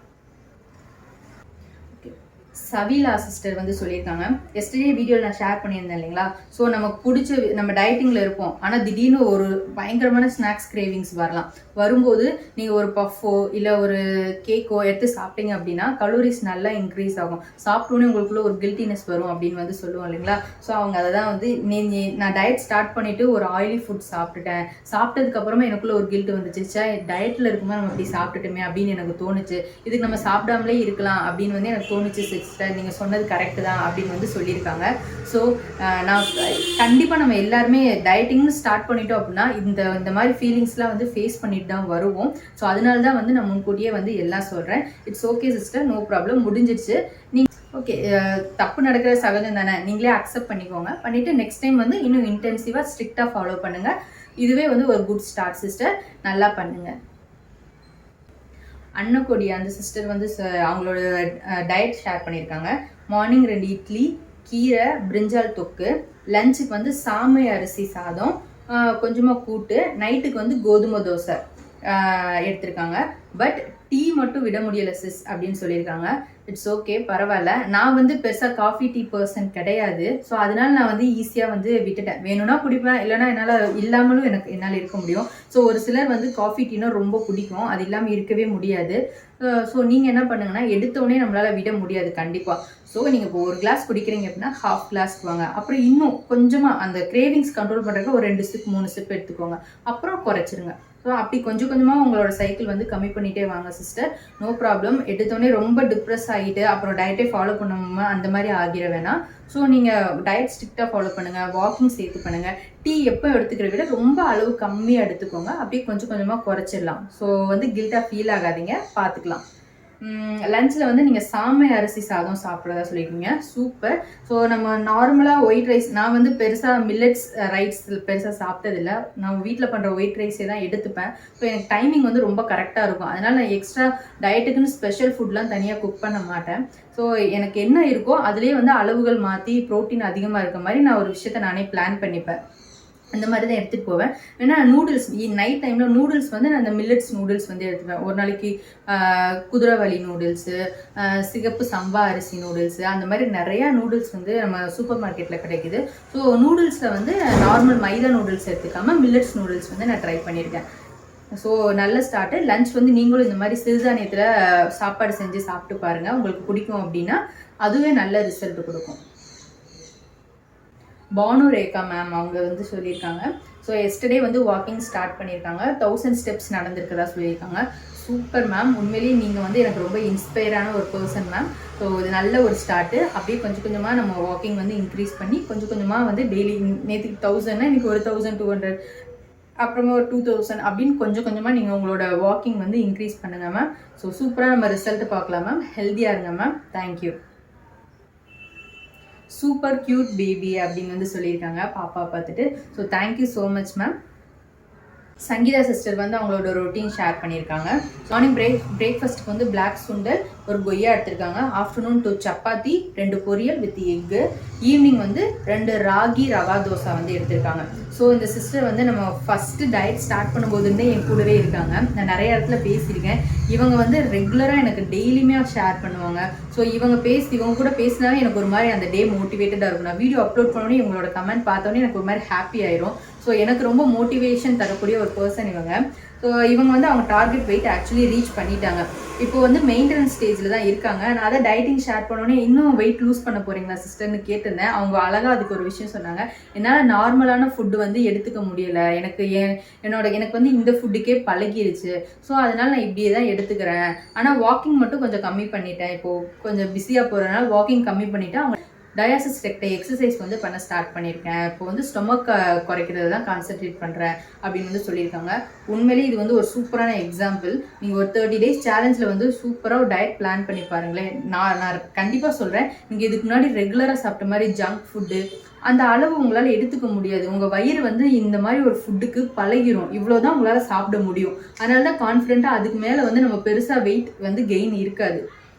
சவிலா சிஸ்டர் வந்து சொல்லியிருக்காங்க, எஸ்டர்டே வீடியோவில் நான் ஷேர் பண்ணியிருந்தேன் இல்லைங்களா. ஸோ நமக்கு பிடிச்ச நம்ம டயட்டிங்கில் இருப்போம், ஆனால் திடீர்னு ஒரு பயங்கரமான ஸ்நாக்ஸ் கிரேவிங்ஸ் வரலாம். வரும்போது நீங்கள் ஒரு பஃபோ இல்லை ஒரு கேக்கோ எடுத்து சாப்பிட்டீங்க அப்படின்னா கலோரிஸ் நல்லா இன்க்ரீஸ் ஆகும். சாப்பிட்டோன்னே உங்களுக்குள்ள ஒரு கில்ட்டினஸ் வரும் அப்படின்னு வந்து சொல்லுவோம் இல்லைங்களா. ஸோ அவங்க அதை தான் வந்து நான் டயட் ஸ்டார்ட் பண்ணிவிட்டு ஒரு ஆயிலி ஃபுட் சாப்பிட்டுட்டேன், சாப்பிட்டதுக்கப்புறமா எனக்குள்ள ஒரு கில்ட் வந்துச்சு, டயட்டில் இருக்கும்போது நம்ம இப்படி சாப்பிட்டுட்டுமே அப்படின்னு எனக்கு தோணுச்சு, இதுக்கு நம்ம சாப்பிடாமலே இருக்கலாம் அப்படின்னு வந்து எனக்கு தோணுச்சு சிஸ்டர், நீங்கள் சொன்னது கரெக்டு தான் அப்படின்னு வந்து சொல்லியிருக்காங்க. ஸோ நான் கண்டிப்பாக நம்ம எல்லாருமே டயட்டிங்னு ஸ்டார்ட் பண்ணிட்டோம் அப்படின்னா இந்த மாதிரி ஃபீலிங்ஸ்லாம் வந்து ஃபேஸ் பண்ணிட்டு தான் வருவோம். ஸோ அதனால தான் வந்து நான் முன்கூட்டியே வந்து எல்லாம் சொல்கிறேன். It's okay sister, no problem, முடிஞ்சிடுச்சு. ஓகே, தப்பு நடக்கிற சகஜம் தானே, நீங்களே அக்செப்ட் பண்ணிக்கோங்க. பண்ணிவிட்டு நெக்ஸ்ட் டைம் வந்து இன்னும் இன்டென்சிவாக ஸ்ட்ரிக்டாக ஃபாலோ பண்ணுங்கள். இதுவே வந்து ஒரு குட் ஸ்டார்ட் சிஸ்டர், நல்லா பண்ணுங்கள். அன்னக்கொடி அந்த சிஸ்டர் வந்து அவங்களோட டயட் ஷேர் பண்ணியிருக்காங்க. மார்னிங் 2 இட்லி, கீரை, பிரிஞ்சால் தொக்கு, லஞ்சுக்கு வந்து சாமை அரிசி சாதம், கொஞ்சமாக கூட்டு, நைட்டுக்கு வந்து கோதுமை தோசை எடுத்திருக்காங்க. பட் டீ மட்டும் விட முடியலை சிஸ் அப்படின்னு சொல்லியிருக்காங்க. இட்ஸ் ஓகே, பரவாயில்ல. நான் வந்து பெருசாக காஃபி டீ பர்சன் கிடையாது. ஸோ அதனால நான் வந்து ஈஸியாக வந்து விட்டுட்டேன். வேணும்னா குடிப்பேன், இல்லைனா என்னால் இல்லாமலும் என்னால் இருக்க முடியும். ஸோ ஒரு சிலர் வந்து காஃபி டீனா ரொம்ப பிடிக்கும், அது இல்லாமல் இருக்கவே முடியாது. ஸோ நீங்கள் என்ன பண்ணுங்கன்னா, எடுத்தோடனே நம்மளால் விட முடியாது கண்டிப்பாக. ஸோ நீங்கள் இப்போ ஒரு கிளாஸ் குடிக்கிறீங்க அப்படின்னா ஹாஃப் கிளாஸ்க்கு வாங்க, அப்புறம் இன்னும் கொஞ்சமாக அந்த கிரேவிங்ஸ் கண்ட்ரோல் பண்ணுறதுக்கு ஒரு 2 சிப் 3 சிப் எடுத்துக்கோங்க, அப்புறம் குறைச்சிருங்க. ஸோ அப்படி கொஞ்சம் கொஞ்சமாக உங்களோட சைக்கிள் வந்து கம்மி பண்ணிகிட்டே வாங்க சிஸ்டர், நோ ப்ராப்ளம். எடுத்தோடனே ரொம்ப டிப்ரெஸ் ஆகிட்டு அப்புறம் டயட்டே ஃபாலோ பண்ணாமல் அந்த மாதிரி ஆகிட வேணாம். ஸோ நீங்கள் டயட் ஸ்ட்ரிக்டாக ஃபாலோ பண்ணுங்கள், வாக்கிங் சேர்த்து பண்ணுங்கள். டீ எப்போ எடுத்துக்கிற விட ரொம்ப அளவு கம்மியாக எடுத்துக்கோங்க, அப்படியே கொஞ்சம் கொஞ்சமாக குறைச்சிடலாம். ஸோ வந்து கில்ட்டாக ஃபீல் ஆகாதீங்க, பார்த்துக்கலாம். லஞ்சில் வந்து நீங்கள் சாமை அரிசி சாதம் சாப்பிட்றதா சொல்லியிருக்கீங்க, சூப்பர். ஸோ நம்ம நார்மலாக ஒயிட் ரைஸ், நான் வந்து பெருசாக மில்லட்ஸ் ரைஸ் பெருசாக சாப்பிட்டதில்லை, நான் வீட்டில் பண்ணுற ஒயிட் ரைஸே தான் எடுத்துப்பேன். ஸோ எனக்கு டைமிங் வந்து ரொம்ப கரெக்டாக இருக்கும், அதனால் நான் எக்ஸ்ட்ரா டயட்டுக்குன்னு ஸ்பெஷல் ஃபுட்லாம் தனியாக குக் பண்ண மாட்டேன். ஸோ எனக்கு என்ன இருக்கோ அதுலேயே வந்து அளவுகள் மாற்றி ப்ரோட்டீன் அதிகமாக இருக்க மாதிரி நான் ஒரு விஷயத்த நானே பிளான் பண்ணிப்பேன். அந்த மாதிரி தான் எடுத்துகிட்டு போவேன். ஏன்னா நூடுல்ஸ் நைட் டைமில் நூடுல்ஸ் வந்து நான் அந்த மில்லட்ஸ் நூடுல்ஸ் வந்து எடுத்துப்பேன். ஒரு நாளைக்கு குதிரைவாலி நூடுல்ஸு, சிகப்பு சம்பா அரிசி நூடுல்ஸு, அந்த மாதிரி நிறையா நூடுல்ஸ் வந்து நம்ம சூப்பர் மார்க்கெட்டில் கிடைக்குது. ஸோ நூடுல்ஸில் வந்து நார்மல் மைதா நூடுல்ஸ் எடுத்துக்காமல் மில்லட்ஸ் நூடுல்ஸ் வந்து நான் ட்ரை பண்ணியிருக்கேன். ஸோ நல்ல ஸ்டார்ட்டு. லஞ்ச் வந்து நீங்களும் இந்த மாதிரி சிறுதானியத்தில் சாப்பாடு செஞ்சு சாப்பிட்டு பாருங்கள், உங்களுக்கு பிடிக்கும் அப்படின்னா அதுவே நல்ல ரிசல்ட் கொடுக்கும். பானு ரேகா மேம் அவங்க வந்து சொல்லியிருக்காங்க, ஸோ எஸ்டர்டே வந்து வாக்கிங் ஸ்டார்ட் பண்ணியிருக்காங்க, 1000 ஸ்டெப்ஸ் நடந்திருக்கிறதா சொல்லியிருக்காங்க. சூப்பர் மேம், உண்மையிலேயே நீங்கள் வந்து எனக்கு ரொம்ப இன்ஸ்பயரான ஒரு பர்சன் மேம். ஸோ இது நல்ல ஒரு ஸ்டார்ட்டு. அப்படியே கொஞ்சம் கொஞ்சமாக நம்ம வாக்கிங் வந்து இன்க்ரீஸ் பண்ணி கொஞ்சம் கொஞ்சமாக வந்து டெய்லி, நேற்றுக்கு 1000னா இன்றைக்கி ஒரு 1200, அப்புறமா ஒரு 2000 அப்படின்னு கொஞ்சம் கொஞ்சமாக நீங்கள் உங்களோட வாக்கிங் வந்து இன்க்ரீஸ் பண்ணுங்கள் மேம். ஸோ சூப்பராக நம்ம ரிசல்ட் பார்க்கலாம் மேம். ஹெல்த்தியாக இருங்க ma'am. Thank you. Super cute baby அப்படின்னு வந்து சொல்லியிருக்காங்க பாப்பா பார்த்துட்டு. So thank you so much ma'am. Sangeetha sister வந்து அவங்களோட ரொட்டீன் ஷேர் பண்ணியிருக்காங்க. மார்னிங் பிரேக்ஃபாஸ்ட்டுக்கு வந்து பிளாக் சுண்டல், ஒரு கொய்யா எடுத்திருக்காங்க. ஆஃப்டர்நூன் 2 சப்பாத்தி, 2 பொரியல் வித் எக்கு. ஈவினிங் வந்து 2 ராகி ரவா தோசை வந்து எடுத்திருக்காங்க. ஸோ இந்த சிஸ்டர் வந்து நம்ம ஃபஸ்ட்டு டயட் ஸ்டார்ட் பண்ணும்போதுருந்தே என் கூடவே இருக்காங்க. நான் நிறைய இடத்துல பேசியிருக்கேன். இவங்க வந்து ரெகுலராக எனக்கு டெய்லியுமே ஷேர் பண்ணுவாங்க. ஸோ இவங்க கூட பேசினாவே எனக்கு ஒரு மாதிரி அந்த டே மோட்டிவேட்டடாக இருக்கும். நான் வீடியோ அப்லோட் பண்ணோன்னே இவங்களோட கமெண்ட் பார்த்தோன்னே எனக்கு ஒரு மாதிரி ஹாப்பி ஆயிரும். ஸோ எனக்கு ரொம்ப மோட்டிவேஷன் தரக்கூடிய ஒரு பர்சன் இவங்க. ஸோ இவங்க வந்து அவங்க டார்கெட் வெயிட் ஆக்சுவலி ரீச் பண்ணிட்டாங்க. இப்போ வந்து மெயின்டெனன்ஸ் ஸ்டேஜில் தான் இருக்காங்க. நான் அதை டயட்டிங் ஷேர் பண்ணோன்னே இன்னும் வெயிட் லூஸ் பண்ண போகிறீங்களா சிஸ்டர்னு கேட்டிருந்தேன். அவங்க அழகாக அதுக்கு ஒரு விஷயம் சொன்னாங்க. என்னால் நார்மலான ஃபுட்டு வந்து எடுத்துக்க முடியலை, எனக்கு வந்து இந்த ஃபுட்டுக்கே பழகிருச்சு. ஸோ அதனால் நான் இப்படியே தான் எடுத்துக்கிறேன். ஆனால் வாக்கிங் மட்டும் கொஞ்சம் கம்மி பண்ணிட்டேன். இப்போது கொஞ்சம் பிஸியாக போகிறதுனால வாக்கிங் கம்மி பண்ணிவிட்டு அவங்க டயாசிஸ் ரெக்டை எக்ஸசைஸ் வந்து பண்ண ஸ்டார்ட் பண்ணியிருக்கேன். இப்போ வந்து ஸ்டொமக் குறைக்கிறது தான் கான்சென்ட்ரேட் பண்ணுறேன் அப்படின்னு வந்து சொல்லியிருக்காங்க. உண்மையிலேயே இது வந்து ஒரு சூப்பரான எக்ஸாம்பிள். நீங்கள் ஒரு 30 days சேலஞ்சில் வந்து சூப்பராக ஒரு டயட் பிளான் பண்ணி பாருங்களேன். நான் கண்டிப்பாக சொல்கிறேன், நீங்கள் இதுக்கு முன்னாடி ரெகுலராக சாப்பிட்ட மாதிரி ஜங்க் ஃபுட்டு அந்த அளவு உங்களால் எடுத்துக்க முடியாது. உங்கள் வயிறு வந்து இந்த மாதிரி ஒரு ஃபுட்டுக்கு பழகிரும். இவ்வளோதான் உங்களால் சாப்பிட முடியும். அதனால தான் கான்ஃபிடென்ட்டாக அதுக்கு மேலே வந்து நம்ம பெருசாக வெயிட் வந்து கெயின் இருக்காது.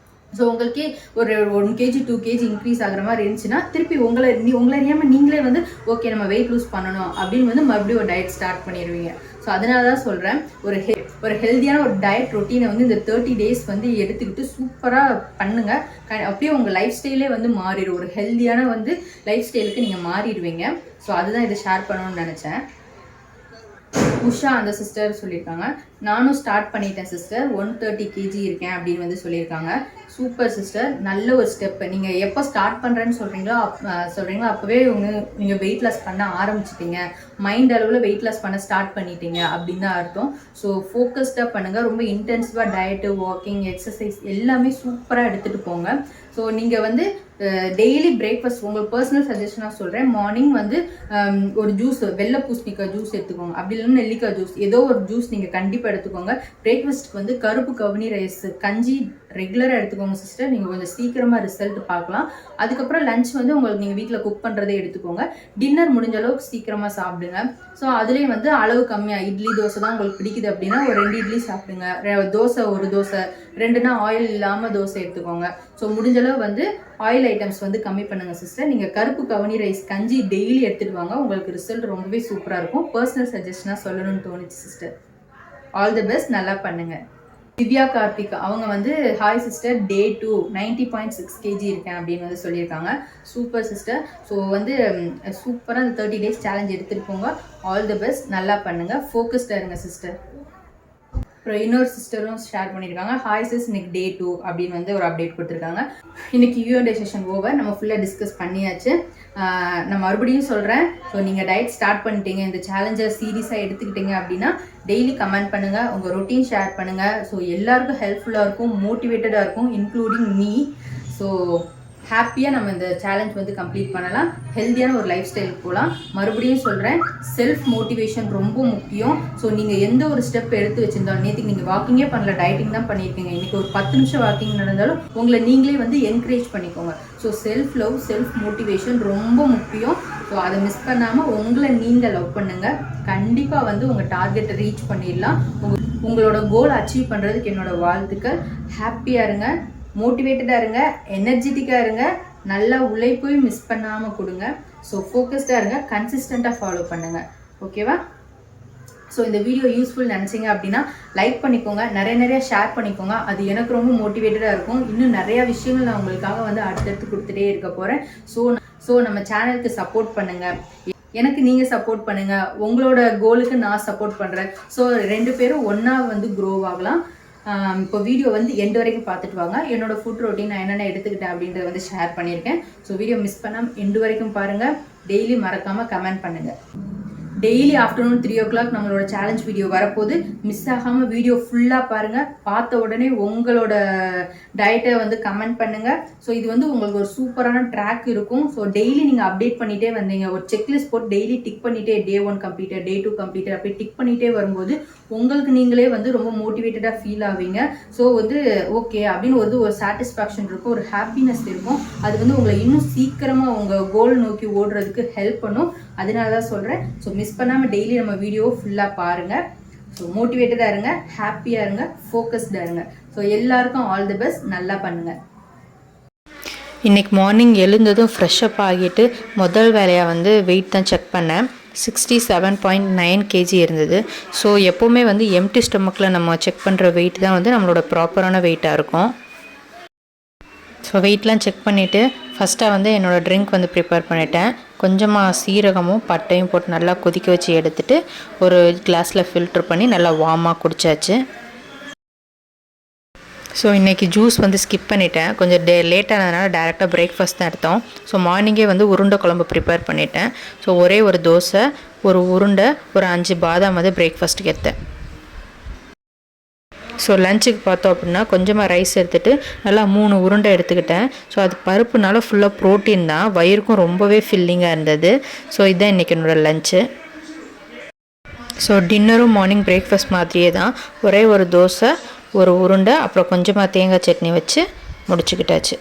ஸோ உங்களுக்கே ஒரு 1 kg 2 kg இன்க்ரீஸ் ஆகிற மாதிரி இருந்துச்சுன்னா திருப்பி உங்களை அறியாமல் நீங்களே வந்து ஓகே நம்ம வெயிட் லூஸ் பண்ணணும் அப்படின்னு வந்து மறுபடியும் ஒரு டயட் ஸ்டார்ட் பண்ணிடுவீங்க. ஸோ அதனால தான் சொல்கிறேன், ஒரு ஹெல்த்தியான ஒரு டயட் ரொட்டீனை வந்து இந்த 30 days வந்து எடுத்துக்கிட்டு சூப்பராக பண்ணுங்கள். அப்படியே உங்கள் லைஃப் ஸ்டைலே வந்து மாறிடும். ஒரு ஹெல்த்தியான வந்து லைஃப் ஸ்டைலுக்கு நீங்கள் மாறிடுவீங்க. ஸோ அதுதான் இதை ஷேர் பண்ணணும்னு நினச்சேன். உஷா அந்த சிஸ்டர் சொல்லியிருக்காங்க, நானும் ஸ்டார்ட் பண்ணிட்டேன் சிஸ்டர், 130 kg இருக்கேன் அப்படின்னு வந்து சொல்லியிருக்காங்க. சூப்பர் சிஸ்டர், நல்ல ஒரு ஸ்டெப்பு. நீங்கள் எப்போ ஸ்டார்ட் பண்ணுறேன்னு சொல்கிறீங்களோ அப்போவே நீங்கள் வெயிட் லாஸ் பண்ண ஆரம்பிச்சிட்டீங்க. மைண்ட் அளவில் வெயிட் லாஸ் பண்ண ஸ்டார்ட் பண்ணிட்டீங்க அப்படின்னு தான் அர்த்தம். ஸோ ஃபோக்கஸ்டாக பண்ணுங்கள். ரொம்ப இன்டென்சிவாக டயட்டு, வாக்கிங், எக்ஸசைஸ் எல்லாமே சூப்பராக எடுத்துகிட்டு போங்க. ஸோ நீங்கள் வந்து டெய்லி பிரேக்ஃபாஸ்ட் உங்களுக்கு பர்சனல் சஜஷனாக சொல்கிறேன், மார்னிங் வந்து ஒரு ஜூஸ், வெள்ளை பூசணிக்காய் ஜூஸ் எடுத்துக்கோங்க. அப்படி இல்லைன்னா நெல்லிக்காய் ஜூஸ், ஏதோ ஒரு ஜூஸ் நீங்கள் கண்டிப்பாக எடுத்துக்கோங்க. பிரேக்ஃபாஸ்ட்டுக்கு வந்து கருப்பு கவுனி ரைஸ், கஞ்சி ரெகுலராக எடுத்துக்கோங்க சிஸ்டர். நீங்கள் கொஞ்சம் சீக்கிரமாக ரிசல்ட் பார்க்கலாம். அதுக்கப்புறம் லஞ்ச் வந்து உங்களுக்கு நீங்கள் வீட்டில் குக் பண்ணுறதே எடுத்துக்கோங்க. டின்னர் முடிஞ்ச அளவுக்கு சீக்கிரமாக சாப்பிடுங்க. ஸோ அதுலேயும் வந்து அளவு கம்மியாக, இட்லி தோசை தான் உங்களுக்கு பிடிக்குது அப்படின்னா ஒரு 2 இட்லி சாப்பிடுங்க. தோசை ஒரு தோசை, 2னா ஆயில் இல்லாமல் தோசை எடுத்துக்கோங்க. ஸோ முடிஞ்சளவு வந்து ஆயில் ஐட்டம்ஸ் வந்து கம்மி பண்ணுங்கள் சிஸ்டர். நீங்கள் கருப்பு கவுனி ரைஸ் கஞ்சி டெய்லி எடுத்துகிட்டு வாங்க. உங்களுக்கு ரிசல்ட் ரொம்பவே சூப்பராக இருக்கும். பர்சனல் சஜஷனாக சொல்லணும்னு தோணுச்சு சிஸ்டர். ஆல் தி பெஸ்ட், நல்லா பண்ணுங்கள். திவ்யா கார்த்திக் அவங்க வந்து ஹாய் சிஸ்டர், டே 2 90.6 kg இருக்கேன் அப்படின்னு வந்து சொல்லியிருக்காங்க. Super sister. ஸோ வந்து சூப்பராக அந்த 30 days சேலஞ்ச் எடுத்துகிட்டு போங்க. ஆல் தி பெஸ்ட், நல்லா பண்ணுங்கள். ஃபோக்கஸ்டாக இருங்க சிஸ்டர். அப்புறம் இன்னொரு சிஸ்டரும் ஷேர் பண்ணியிருக்காங்க, ஹாய் சிஸ், இன்னைக்கு டே 2 அப்படின்னு வந்து ஒரு அப்டேட் கொடுத்துருக்காங்க. இன்னைக்கு Q&A செஷன் ஓவர், நம்ம ஃபுல்லாக டிஸ்கஸ் பண்ணியாச்சு. நான் மறுபடியும் சொல்கிறேன், ஸோ நீங்கள் டயட் ஸ்டார்ட் பண்ணிட்டீங்க, இந்த சேலஞ்சை சீரியஸாக எடுத்துக்கிட்டீங்க அப்படின்னா டெய்லி கமெண்ட் பண்ணுங்கள், உங்கள் ரொட்டீன் ஷேர் பண்ணுங்கள். ஸோ எல்லாருக்கும் ஹெல்ப்ஃபுல்லாக இருக்கும், மோட்டிவேட்டடாக இருக்கும், இன்க்ளூடிங் மீ. ஸோ ஹாப்பியாக நம்ம இந்த சேலஞ்ச் வந்து கம்ப்ளீட் பண்ணலாம். ஹெல்த்தியான ஒரு லைஃப் ஸ்டைலுக்கு போகலாம். மறுபடியும் சொல்கிறேன், செல்ஃப் மோட்டிவேஷன் ரொம்ப முக்கியம். ஸோ நீங்கள் எந்த ஒரு ஸ்டெப் எடுத்து வச்சுருந்தாலும், நேற்றுக்கு நீங்கள் வாக்கிங்கே பண்ணல, டயட்டிங் தான் பண்ணியிருக்கீங்க, இன்றைக்கி ஒரு 10 நிமிஷம் வாக்கிங் நடந்தாலும் உங்களை நீங்களே வந்து என்கரேஜ் பண்ணிக்கோங்க. So self love, self motivation ரொம்ப முக்கியம். ஸோ அதை மிஸ் பண்ணாமல் உங்களை நீங்கள் லவ் பண்ணுங்கள். கண்டிப்பாக வந்து உங்கள் டார்கெட்டை ரீச் பண்ணிடலாம். உங்களோட கோல் அச்சீவ் பண்ணுறதுக்கு என்னோடய வாழ்த்துக்கள். ஹாப்பியாக இருங்க, மோட்டிவேட்டடாக இருங்க, எனர்ஜெட்டிக்காக இருங்க, நல்லா உழைப்பையும் மிஸ் பண்ணாமல் கொடுங்க. ஸோ ஃபோக்கஸ்டாக இருங்க, கன்சிஸ்டண்ட்டாக ஃபாலோ பண்ணுங்கள். ஓகேவா? ஸோ இந்த வீடியோ யூஸ்ஃபுல் நினச்சிங்க அப்படின்னா லைக் பண்ணிக்கோங்க, நிறைய ஷேர் பண்ணிக்கோங்க. அது எனக்கு ரொம்ப மோட்டிவேட்டடாக இருக்கும். இன்னும் நிறையா விஷயங்கள் நான் உங்களுக்காக வந்து அடுத்தடுத்து கொடுத்துட்டே இருக்க போகிறேன். ஸோ நம்ம சேனலுக்கு சப்போர்ட் பண்ணுங்கள், எனக்கு நீங்கள் சப்போர்ட் பண்ணுங்கள், உங்களோட கோலுக்கு நான் சப்போர்ட் பண்ணுறேன். ஸோ 2 பேரும் ஒன்றா வந்து க்ரோ ஆகலாம். இப்போ வீடியோ வந்து எண்டு வரைக்கும் பார்த்துட்டு வாங்க. என்னோடய ஃபுட் ரொட்டீன் நான் என்னென்ன எடுத்துக்கிட்டேன் அப்படின்றத வந்து ஷேர் பண்ணியிருக்கேன். ஸோ வீடியோ மிஸ் பண்ணாமல் எண்டு வரைக்கும் பாருங்கள். டெய்லி மறக்காமல் கமெண்ட் பண்ணுங்கள். டெய்லி ஆஃப்டர்நூன் 3 o'clock நம்மளோட சேலஞ்ச் வீடியோ வரப்போது. மிஸ் ஆகாமல் வீடியோ ஃபுல்லாக பாருங்கள். பார்த்த உடனே உங்களோட டயட்டை வந்து கமெண்ட் பண்ணுங்கள். ஸோ இது வந்து உங்களுக்கு ஒரு சூப்பரான ட்ராக் இருக்கும். ஸோ டெய்லி நீங்கள் அப்டேட் பண்ணிகிட்டே வந்தீங்க, ஒரு செக்லிஸ்ட் போட்டு டெய்லி டிக் பண்ணிகிட்டே, டே 1 கம்ப்ளீட்டட், டே 2 கம்ப்ளீட்டட், அப்படி டிக் பண்ணிகிட்டே வரும்போது உங்களுக்கு நீங்களே வந்து ரொம்ப மோட்டிவேட்டடாக ஃபீல் ஆவீங்க. ஸோ வந்து ஓகே அப்படின்னு ஒரு சாட்டிஸ்ஃபேக்ஷன் இருக்கும், ஒரு ஹாப்பினஸ் இருக்கும். அது வந்து உங்களை இன்னும் சீக்கிரமாக உங்கள் கோல் நோக்கி ஓடுறதுக்கு ஹெல்ப் பண்ணும். அதனால தான் சொல்கிறேன். ஸோ மிஸ் பண்ணாமல் டெய்லி நம்ம வீடியோ ஃபுல்லாக பாருங்கள். ஸோ மோட்டிவேட்டடாக இருங்க, ஹாப்பியாக இருங்க, ஃபோக்கஸ்டாக இருங்க. ஸோ எல்லாருக்கும் ஆல் தி பெஸ்ட், நல்லா பண்ணுங்கள். இன்றைக்கி மார்னிங் எழுந்ததும் ஃப்ரெஷ்அப் ஆகிட்டு முதல் வேலையாக வந்து வெயிட் தான் செக் பண்ணேன். 67.9 kg இருந்தது. ஸோ எப்போவுமே வந்து எம்டி ஸ்டொமக்கில் நம்ம செக் பண்ணுற வெயிட் தான் வந்து நம்மளோட ப்ராப்பரான வெயிட்டாக இருக்கும். ஸோ வெயிட்லாம் செக் பண்ணிவிட்டு ஃபஸ்ட்டாக வந்து என்னோடய ட்ரிங்க் வந்து ப்ரிப்பேர் பண்ணிட்டேன். கொஞ்சமாக சீரகமும் பட்டையும் போட்டு நல்லா கொதிக்க வச்சு எடுத்துகிட்டு ஒரு கிளாஸில் ஃபில்ட்ரு பண்ணி நல்லா வார்மாக குடித்தாச்சு. ஸோ இன்றைக்கி ஜூஸ் வந்து ஸ்கிப் பண்ணிட்டேன், கொஞ்சம் லேட்டானதுனால டேரெக்டாக பிரேக்ஃபாஸ்ட் தான் எடுத்தோம். ஸோ மார்னிங்கே வந்து உருண்டை குழம்பு ப்ரிப்பேர் பண்ணிட்டேன். ஸோ ஒரே ஒரு தோசை, ஒரு உருண்டை, ஒரு 5 பாதாம் வந்து பிரேக்ஃபாஸ்ட்டுக்கு எடுத்தேன். ஸோ லஞ்சுக்கு பார்த்தோம் அப்படின்னா கொஞ்சமாக ரைஸ் எடுத்துகிட்டு நல்லா 3 உருண்டை எடுத்துக்கிட்டேன். ஸோ அது பருப்புனால ஃபுல்லாக ப்ரோட்டீன் தான், வயிறுக்கும் ரொம்பவே ஃபில்லிங்காக இருந்தது. ஸோ இதுதான் இன்றைக்கி என்னோடய லஞ்சு. ஸோ டின்னரும் மார்னிங் பிரேக்ஃபாஸ்ட் மாதிரியே தான், ஒரே ஒரு தோசை, ஒரு உருண்டை, அப்புறம் கொஞ்சமாக தேங்காய் சட்னி வச்சு முடிச்சுக்கிட்டாச்சு.